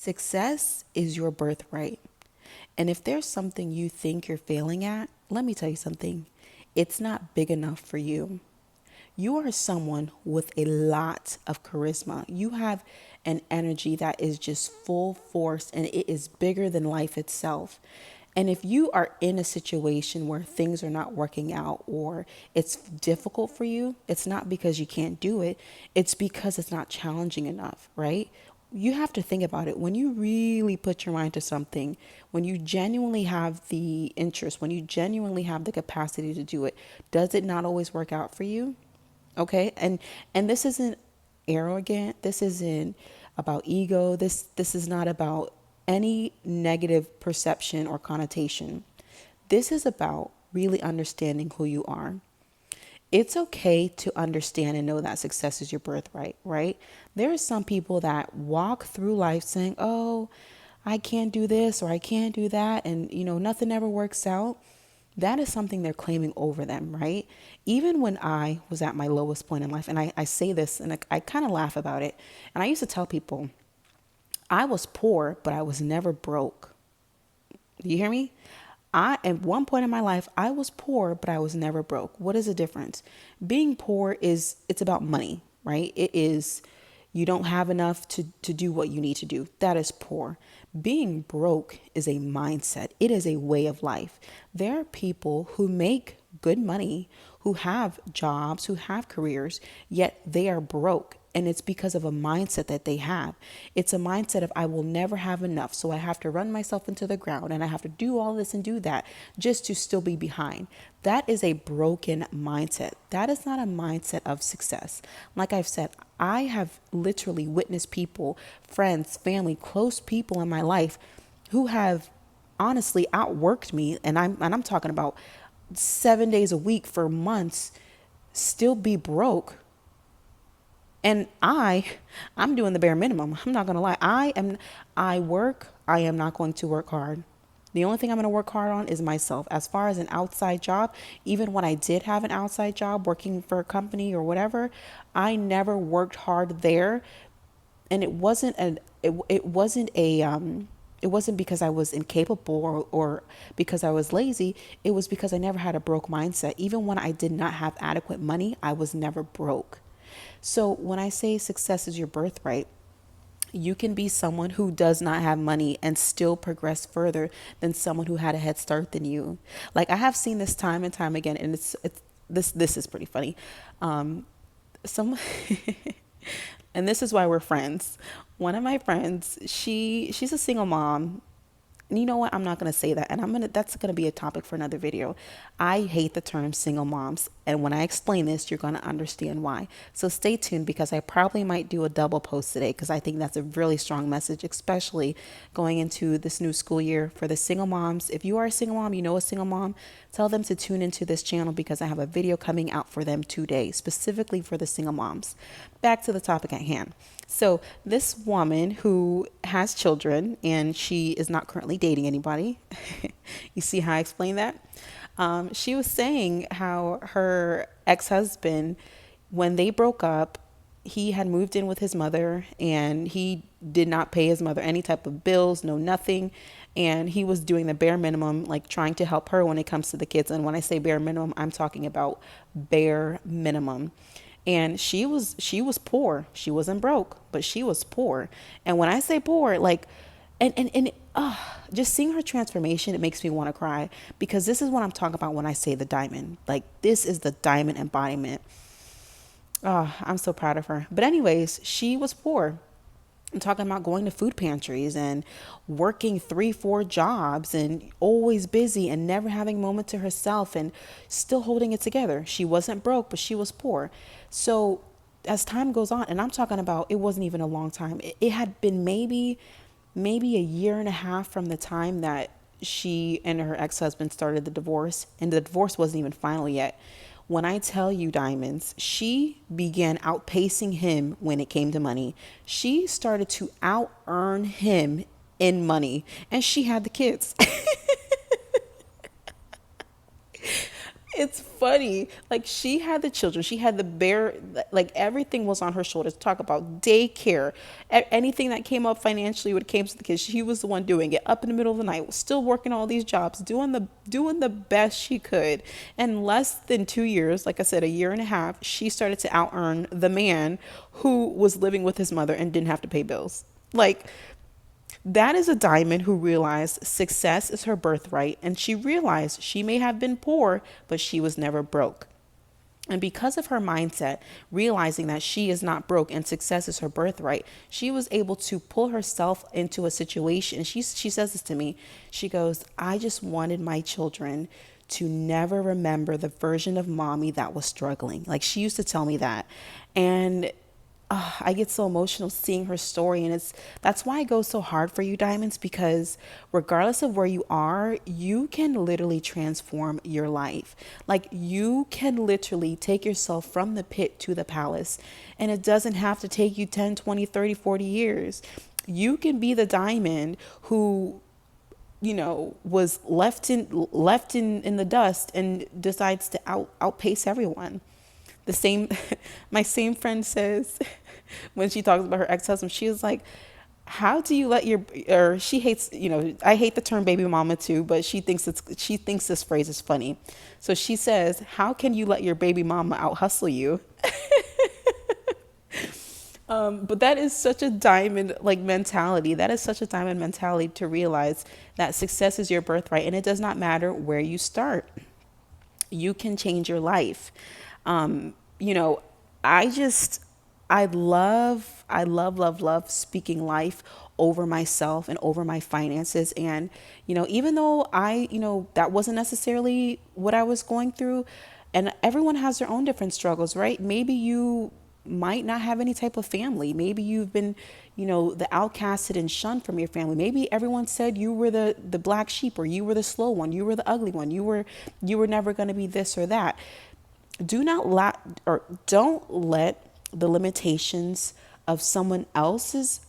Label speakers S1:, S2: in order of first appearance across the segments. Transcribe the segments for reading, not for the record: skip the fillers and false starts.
S1: Success is your birthright. And if there's something you think you're failing at, let me tell you something. It's not big enough for you. You are someone with a lot of charisma. You have an energy that is just full force and it is bigger than life itself. And if you are in a situation where things are not working out or it's difficult for you, it's not because you can't do it, it's because it's not challenging enough, right? You have to think about it. When you really put your mind to something, when you genuinely have the interest, when you genuinely have the capacity to do it, does it not always work out for you? Okay? And this isn't arrogant. This isn't about ego. This is not about any negative perception or connotation. This is about really understanding who you are. It's okay to understand and know that success is your birthright, right? There are some people that walk through life saying, "Oh, I can't do this or I can't do that," and nothing ever works out. That is something they're claiming over them, right? Even when I was at my lowest point in life, and I say this and I kind of laugh about it, and I used to tell people, I was poor, but I was never broke. Do you hear me? At one point in my life, I was poor, but I was never broke. What is the difference? Being poor it's about money, right? It is, you don't have enough to do what you need to do. That is poor. Being broke is a mindset. It is a way of life. There are people who make good money, who have jobs, who have careers, yet they are broke. And it's because of a mindset that they have. It's a mindset of, I will never have enough. So I have to run myself into the ground and I have to do all this and do that just to still be behind. That is a broken mindset. That is not a mindset of success. Like I've said, I have literally witnessed people, friends, family, close people in my life who have honestly outworked me. And I'm talking about 7 days a week for months, still be broke. And I'm doing the bare minimum. I'm not going to lie. I am not going to work hard. The only thing I'm going to work hard on is myself. As far as an outside job, even when I did have an outside job working for a company or whatever, I never worked hard there. And it wasn't because I was incapable or because I was lazy. It was because I never had a broke mindset. Even when I did not have adequate money, I was never broke. So when I say success is your birthright, you can be someone who does not have money and still progress further than someone who had a head start than you. Like I have seen this time and time again, and it's this is pretty funny. Some and this is why we're friends. One of my friends, she's a single mom. You know what? I'm not going to say that. And that's going to be a topic for another video. I hate the term single moms. And when I explain this, you're going to understand why. So stay tuned because I probably might do a double post today because I think that's a really strong message, especially going into this new school year for the single moms. If you are a single mom, you know a single mom, tell them to tune into this channel because I have a video coming out for them today, specifically for the single moms. Back to the topic at hand. So this woman who has children and she is not currently dating anybody, you see how I explain that? She was saying how her ex-husband, when they broke up, he had moved in with his mother and he did not pay his mother any type of bills, no nothing. And he was doing the bare minimum, like trying to help her when it comes to the kids. And when I say bare minimum, I'm talking about bare minimum. And she was poor. She wasn't broke, but she was poor. And when I say poor, like, and just seeing her transformation, it makes me want to cry because this is what I'm talking about when I say the diamond. Like, this is the diamond embodiment. Oh, I'm so proud of her. But anyways, she was poor. I'm talking about going to food pantries and working 3, 4 jobs and always busy and never having a moment to herself and still holding it together. She wasn't broke, but she was poor. So as time goes on, and I'm talking about, it wasn't even a long time. It had been maybe a year and a half from the time that she and her ex-husband started the divorce, and the divorce wasn't even final yet. When I tell you, diamonds, she began outpacing him when it came to money. She started to out earn him in money, and she had the kids. It's funny. Like she had the children, she had the bear, like everything was on her shoulders. Talk about daycare, anything that came up financially when it came to the kids, she was the one doing it. Up in the middle of the night, still working all these jobs, doing the best she could. In less than 2 years, like I said, a year and a half, she started to out earn the man who was living with his mother and didn't have to pay bills. Like that is a diamond who realized success is her birthright, and she realized she may have been poor, but she was never broke. And because of her mindset, realizing that she is not broke and success is her birthright, she was able to pull herself into a situation. She says this to me. She goes, I just wanted my children to never remember the version of mommy that was struggling. Like she used to tell me that. And I get so emotional seeing her story, and that's why it goes so hard for you, diamonds, because regardless of where you are, you can literally transform your life. Like you can literally take yourself from the pit to the palace, and it doesn't have to take you 10, 20, 30, 40 years. You can be the diamond who was left in the dust and decides to outpace everyone. The same, my same friend says, when she talks about her ex-husband, she was like, how do you let your, or she hates, I hate the term baby mama too, but she thinks this phrase is funny. So she says, how can you let your baby mama out hustle you? But that is such a diamond like mentality. That is such a diamond mentality to realize that success is your birthright, and it does not matter where you start. You can change your life. Um, you know, I just, I love speaking life over myself and over my finances. And, even though that wasn't necessarily what I was going through, and everyone has their own different struggles, right? Maybe you might not have any type of family. Maybe you've been, the outcasted and shunned from your family. Maybe everyone said you were the black sheep, or you were the slow one, you were the ugly one, you were never going to be this or that. Don't let the limitations of someone else's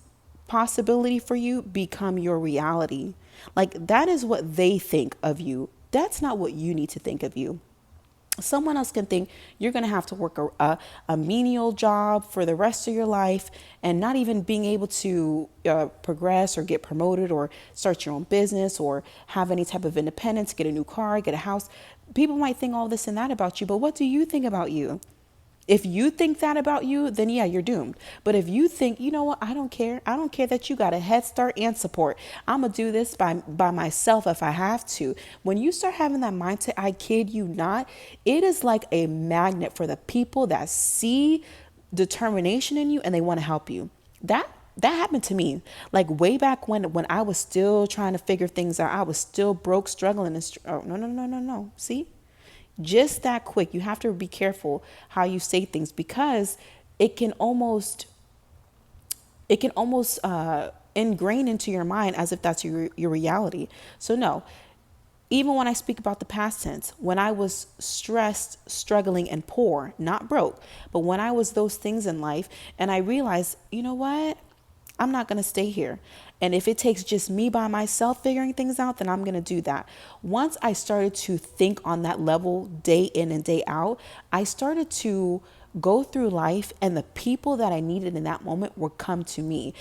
S1: possibility for you become your reality. Like that is what they think of you. That's not what you need to think of you. Someone else can think you're going to have to work a menial job for the rest of your life, and not even being able to progress or get promoted or start your own business or have any type of independence, get a new car, get a house. People might think all this and that about you, but what do you think about you? If you think that about you, then yeah, you're doomed. But if you think, you know what, I don't care. I don't care that you got a head start and support. I'm going to do this by myself if I have to. When you start having that mindset, I kid you not, it is like a magnet for the people that see determination in you and they want to help you. That happened to me. Like way back when I was still trying to figure things out. I was still broke, struggling. Oh, no. See? Just that quick. You have to be careful how you say things, because it can almost ingrain into your mind as if that's your reality. So no, even when I speak about the past tense, when I was stressed, struggling, and poor, not broke, but when I was those things in life, and I realized, you know what? I'm not going to stay here. And if it takes just me by myself figuring things out, then I'm going to do that. Once I started to think on that level day in and day out, I started to go through life, and the people that I needed in that moment would come to me.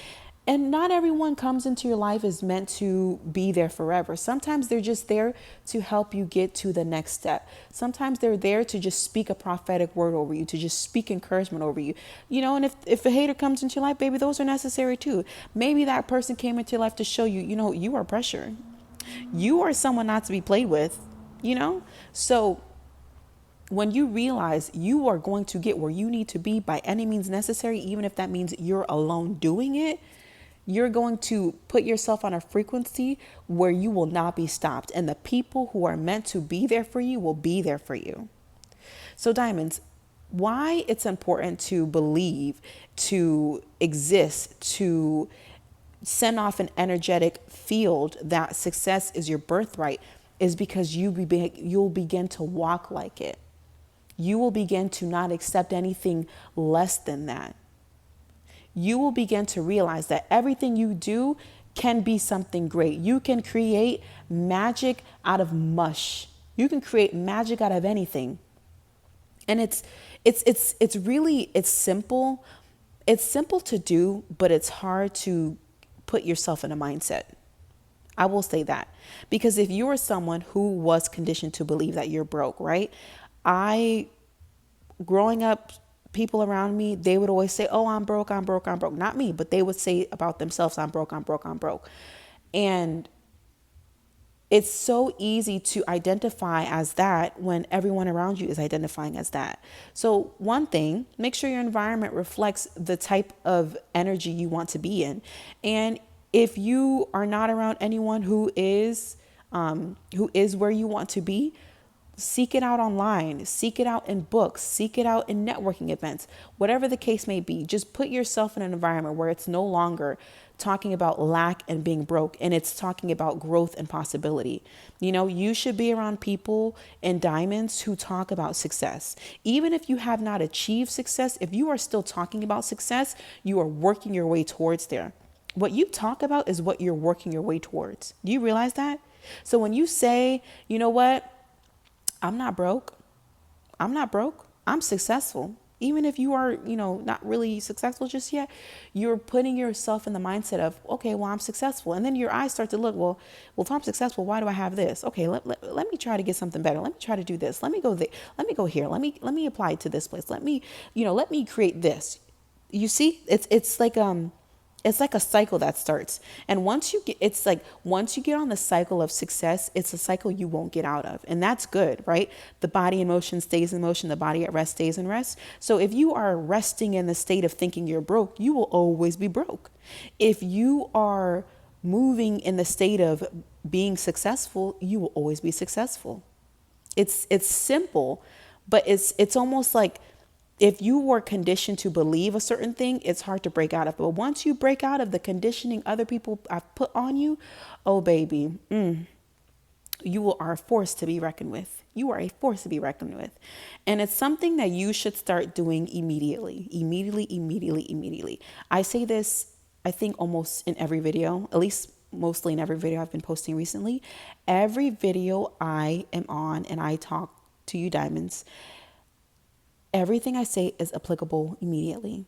S1: And not everyone comes into your life is meant to be there forever. Sometimes they're just there to help you get to the next step. Sometimes they're there to just speak a prophetic word over you, to just speak encouragement over you. And if a hater comes into your life, baby, those are necessary too. Maybe that person came into your life to show you, you are pressure. You are someone not to be played with, So when you realize you are going to get where you need to be by any means necessary, even if that means you're alone doing it, you're going to put yourself on a frequency where you will not be stopped. And the people who are meant to be there for you will be there for you. So diamonds, why it's important to believe, to exist, to send off an energetic field that success is your birthright is because you'll begin to walk like it. You will begin to not accept anything less than that. You will begin to realize that everything you do can be something great. You can create magic out of mush. You can create magic out of anything. And it's really, it's simple. It's simple to do, but it's hard to put yourself in a mindset. I will say that, because if you are someone who was conditioned to believe that you're broke, right? I, growing up, people around me, they would always say, oh, I'm broke, I'm broke, I'm broke. Not me, but they would say about themselves, I'm broke, I'm broke, I'm broke. And it's so easy to identify as that when everyone around you is identifying as that. So one thing, make sure your environment reflects the type of energy you want to be in. And if you are not around anyone who is where you want to be, seek it out online, seek it out in books, seek it out in networking events, whatever the case may be. Just put yourself in an environment where it's no longer talking about lack and being broke, and it's talking about growth and possibility. You know, you should be around people in diamonds who talk about success. Even if you have not achieved success, if you are still talking about success, you are working your way towards there. What you talk about is what you're working your way towards. Do you realize that? So when you say, you know what, I'm not broke. I'm not broke. I'm successful. Even if you are, not really successful just yet, you're putting yourself in the mindset of, okay, well, I'm successful. And then your eyes start to look, well, if I'm successful, why do I have this? Okay, let me try to get something better. Let me try to do this. Let me go there. Let me go here. Let me apply it to this place. Let me create this. You see, it's like a cycle that starts. And once you get on the cycle of success, it's a cycle you won't get out of. And that's good, right? The body in motion stays in motion. The body at rest stays in rest. So if you are resting in the state of thinking you're broke, you will always be broke. If you are moving in the state of being successful, you will always be successful. It's simple, but it's almost like, if you were conditioned to believe a certain thing, it's hard to break out of. But once you break out of the conditioning other people have put on you, oh baby, you are a force to be reckoned with. You are a force to be reckoned with. And it's something that you should start doing immediately. I say this, I think, almost in every video, at least mostly in every video I've been posting recently. Every video I am on and I talk to you diamonds, everything I say is applicable immediately.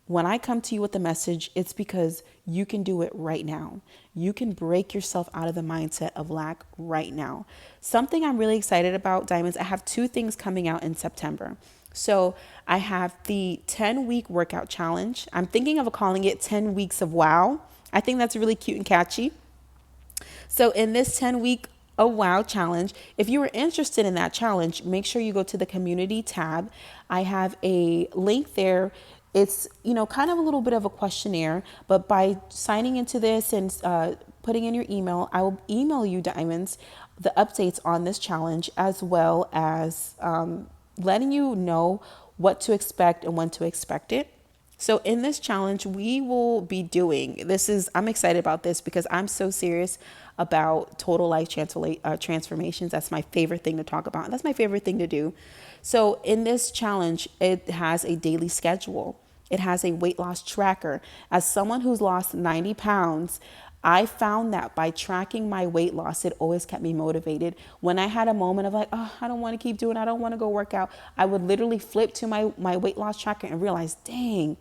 S1: When I come to you with the message, it's because you can do it right now. You can break yourself out of the mindset of lack right now. Something I'm really excited about, diamonds, I have 2 things coming out in September. So I have the 10-week workout challenge. I'm thinking of calling it 10 weeks of wow. I think that's really cute and catchy. So in this 10-week wow challenge, if you were interested in that challenge, make sure you go to the community tab. I have a link there. It's, kind of a little bit of a questionnaire, but by signing into this and putting in your email, I will email you, diamonds, the updates on this challenge, as well as letting you know what to expect and when to expect it. So in this challenge, we will be doing, I'm excited about this because I'm so serious about total life transformations. That's my favorite thing to talk about. That's my favorite thing to do. So in this challenge, it has a daily schedule. It has a weight loss tracker. As someone who's lost 90 pounds, I found that by tracking my weight loss, it always kept me motivated. When I had a moment of like, oh, I don't want to keep doing, I don't want to go work out, I would literally flip to my weight loss tracker and realize, dang,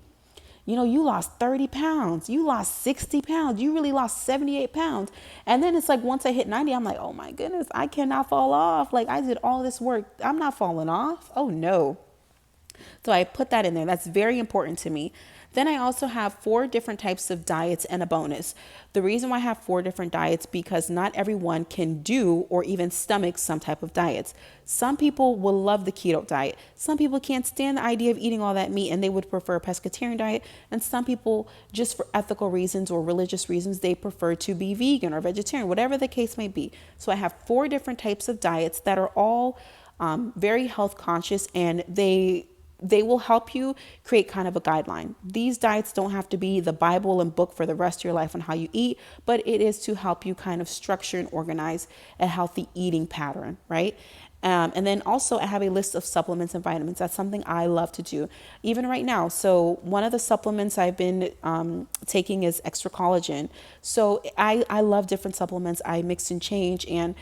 S1: you lost 30 pounds, you lost 60 pounds, you really lost 78 pounds. And then it's like, once I hit 90, I'm like, oh my goodness, I cannot fall off. Like, I did all this work. I'm not falling off. Oh no. So I put that in there. That's very important to me. Then I also have 4 different types of diets and a bonus. The reason why I have 4 different diets, because not everyone can do or even stomach some type of diets. Some people will love the keto diet. Some people can't stand the idea of eating all that meat and they would prefer a pescatarian diet. And some people, just for ethical reasons or religious reasons, they prefer to be vegan or vegetarian, whatever the case may be. So I have 4 different types of diets that are all very health conscious, and they will help you create kind of a guideline. These diets don't have to be the Bible and book for the rest of your life on how you eat, but it is to help you kind of structure and organize a healthy eating pattern, right? And then also I have a list of supplements and vitamins. That's something I love to do, even right now. So one of the supplements I've been taking is extra collagen. So I love different supplements. I mix and change, and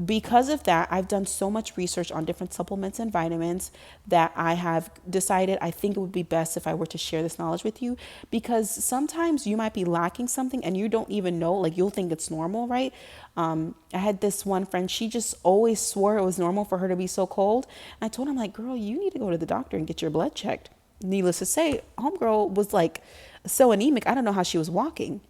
S1: Because of that, I've done so much research on different supplements and vitamins that I have decided I think it would be best if I were to share this knowledge with you, because sometimes you might be lacking something and you don't even know, like you'll think it's normal, right? I had this one friend, she just always swore it was normal for her to be so cold. And I told her, I'm like, girl, you need to go to the doctor and get your blood checked. Needless to say, homegirl was like so anemic, I don't know how she was walking.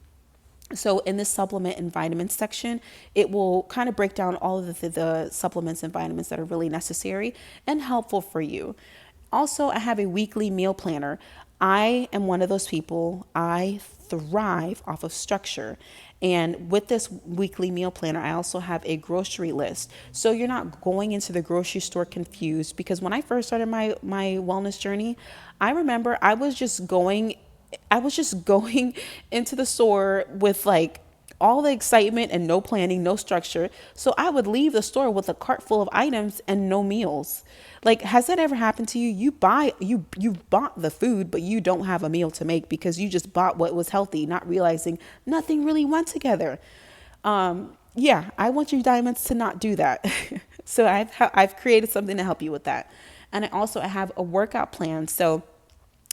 S1: So in this supplement and vitamins section, it will kind of break down all of the supplements and vitamins that are really necessary and helpful for you. Also, I have a weekly meal planner. I am one of those people, I thrive off of structure. And with this weekly meal planner, I also have a grocery list. So you're not going into the grocery store confused, because when I first started my wellness journey, I remember I was just going into the store with like all the excitement and no planning, no structure. So I would leave the store with a cart full of items and no meals. Like, has that ever happened to you? You bought the food, but you don't have a meal to make because you just bought what was healthy, not realizing nothing really went together. Yeah, I want you diamonds to not do that. So I've created something to help you with that. And I have a workout plan. So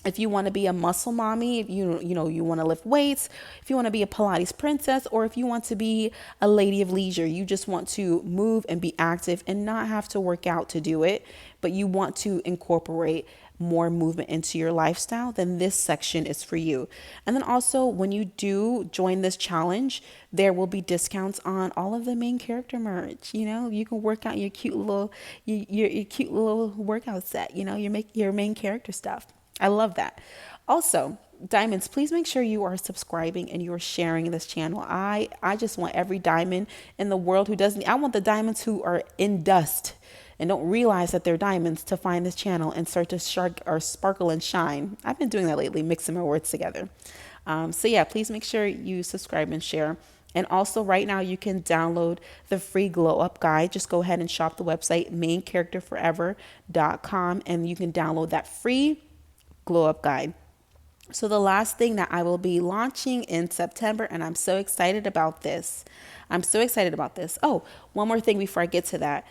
S1: if you want to be a muscle mommy, if you want to lift weights, if you want to be a Pilates princess, or if you want to be a lady of leisure, you just want to move and be active and not have to work out to do it, but you want to incorporate more movement into your lifestyle, then this section is for you. And then also, when you do join this challenge, there will be discounts on all of the main character merch. You can work out your cute little your cute little workout set, your main character stuff. I love that. Also, diamonds, please make sure you are subscribing and you are sharing this channel. I just want every diamond in the world who doesn't, I want the diamonds who are in dust and don't realize that they're diamonds to find this channel and start to sparkle and shine. I've been doing that lately, mixing my words together. So yeah, please make sure you subscribe and share. And also right now you can download the free glow up guide. Just go ahead and shop the website maincharacterforever.com and you can download that free glow up guide. So the last thing that I will be launching in September, and I'm so excited about this. Oh, one more thing before I get to that.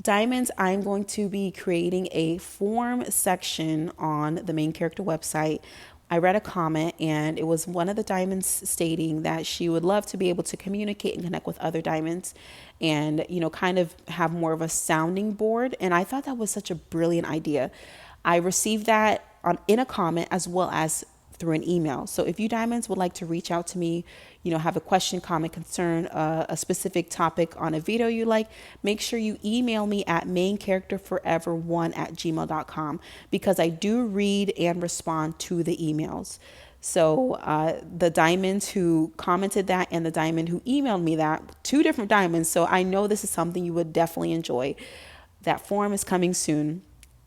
S1: Diamonds, I'm going to be creating a form section on the main character website. I read a comment and it was one of the diamonds stating that she would love to be able to communicate and connect with other diamonds and, kind of have more of a sounding board. And I thought that was such a brilliant idea. I received that in a comment as well as through an email. So if you diamonds would like to reach out to me, have a question, comment, concern, a specific topic on a video you like, make sure you email me at maincharacterforever1@gmail.com, because I do read and respond to the emails. So the diamonds who commented that and the diamond who emailed me that, two different diamonds. So I know this is something you would definitely enjoy. That form is coming soon.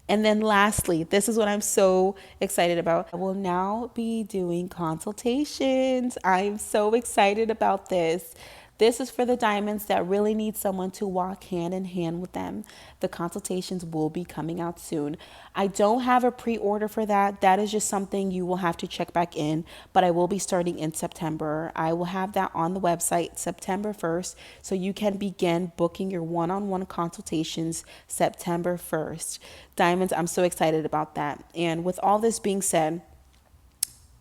S1: And then lastly, this is what I'm so excited about. I will now be doing consultations. I'm so excited about this. This is for the diamonds that really need someone to walk hand in hand with them. The consultations will be coming out soon. I don't have a pre-order for that. That is just something you will have to check back in, but I will be starting in September. I will have that on the website September 1st, so you can begin booking your one-on-one consultations September 1st. Diamonds, I'm so excited about that. And with all this being said,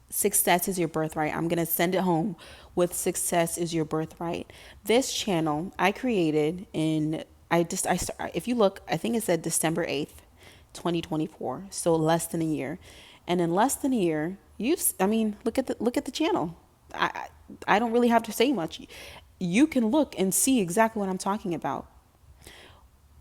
S1: success is your birthright. I'm going to send it home with success is your birthright. This channel I created if you look, I think it said December 8th, 2024. So less than a year. And in less than a year, look at the channel. I don't really have to say much. You can look and see exactly what I'm talking about.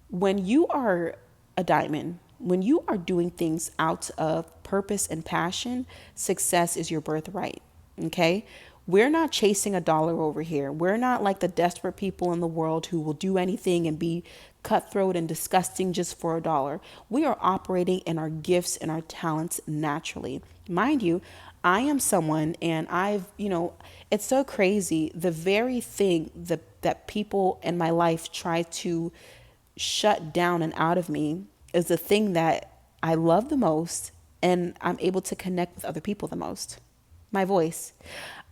S1: When you are a diamond, when you are doing things out of purpose and passion, success is your birthright. Okay? We're not chasing a dollar over here. We're not like the desperate people in the world who will do anything and be cutthroat and disgusting just for a dollar. We are operating in our gifts and our talents naturally. Mind you, I am someone, and it's so crazy. The very thing that people in my life try to shut down and out of me is the thing that I love the most, and I'm able to connect with other people the most. My voice.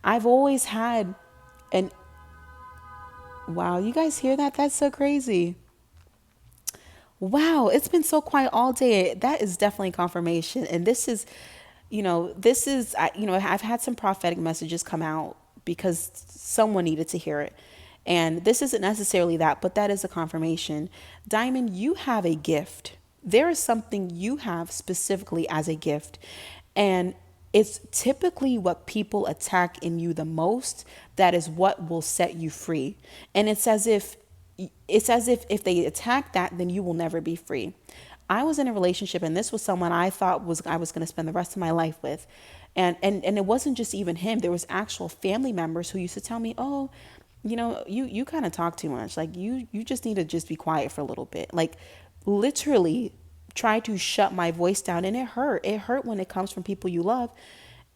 S1: I've always had an Wow, you guys hear that? That's so crazy. Wow, it's been so quiet all day. That is definitely confirmation. And this is, I've had some prophetic messages come out because someone needed to hear it. And this isn't necessarily that, but that is a confirmation. Diamond, you have a gift. There is something you have specifically as a gift. And it's typically what people attack in you the most that is what will set you free. And it's as if they attack that, then you will never be free. I was in a relationship, and this was someone I was going to spend the rest of my life with. And it wasn't just even him. There was actual family members who used to tell me, "Oh, you kind of talk too much. Like you just need to just be quiet for a little bit." Like literally try to shut my voice down, and it hurt. It hurt when it comes from people you love.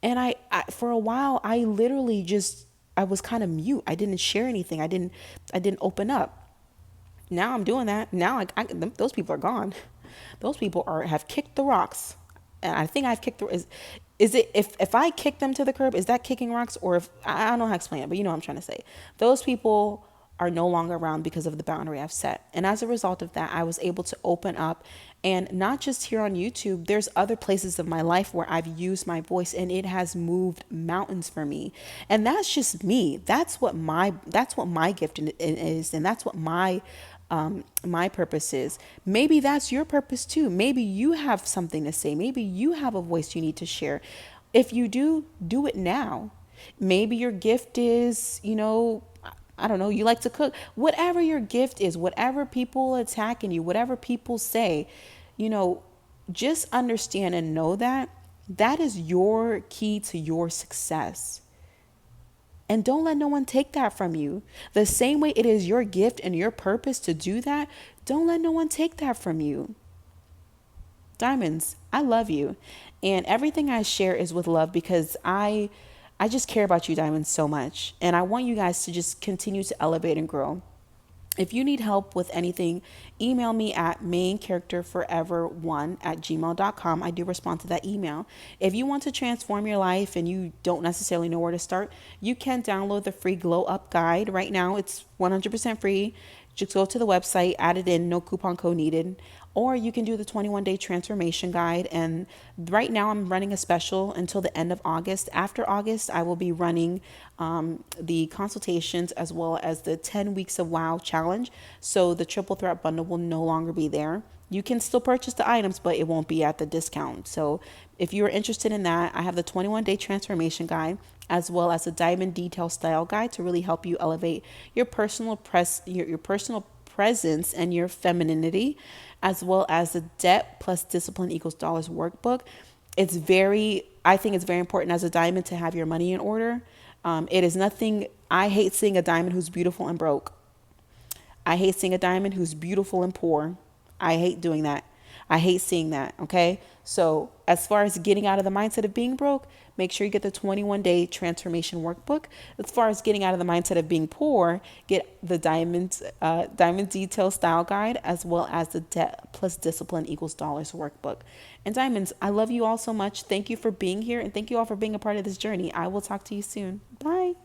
S1: And I for a while I literally just I was kind of mute. I didn't share anything. I didn't open up. Now I'm doing that. Now those people are gone. Those people have kicked the rocks, and I think I've kicked the is it if I kick them to the curb, is that kicking rocks? Or if I don't know how to explain it, but you know what I'm trying to say. Those people are no longer around because of the boundary I've set. And as a result of that, I was able to open up, and not just here on YouTube, there's other places of my life where I've used my voice and it has moved mountains for me. And that's just me. That's what my gift is, and that's what my purpose is. Maybe that's your purpose too. Maybe you have something to say. Maybe you have a voice you need to share. If you do, do it now. Maybe your gift is, I don't know, you like to cook. Whatever your gift is, whatever people attacking you, whatever people say, you know, just understand and know that that is your key to your success. And don't let no one take that from you. The same way it is your gift and your purpose to do that, don't let no one take that from you. Diamonds, I love you. And everything I share is with love because I just care about you, Diamonds, so much. And I want you guys to just continue to elevate and grow. If you need help with anything, email me at maincharacterforever1@gmail.com. I do respond to that email. If you want to transform your life and you don't necessarily know where to start, you can download the free Glow Up Guide. Right now, it's 100% free. Just go to the website, add it in, no coupon code needed. Or you can do the 21-day transformation guide. And right now I'm running a special until the end of August. After August, I will be running the consultations as well as the 10 weeks of wow challenge. So the triple threat bundle will no longer be there. You can still purchase the items, but it won't be at the discount. So if you're interested in that, I have the 21-day transformation guide as well as a diamond detail style guide to really help you elevate your your personal presence and your femininity, as well as the debt plus discipline equals dollars workbook. I think it's very important as a diamond to have your money in order. It is nothing. I hate seeing a diamond who's beautiful and broke. I hate seeing a diamond who's beautiful and poor. I hate doing that. I hate seeing that. Okay. So, as far as getting out of the mindset of being broke, make sure you get the 21-day transformation workbook. As far as getting out of the mindset of being poor, get the diamond detail style guide, as well as the debt plus discipline equals dollars workbook. And diamonds, I love you all so much. Thank you for being here, and thank you all for being a part of this journey. I will talk to you soon. Bye.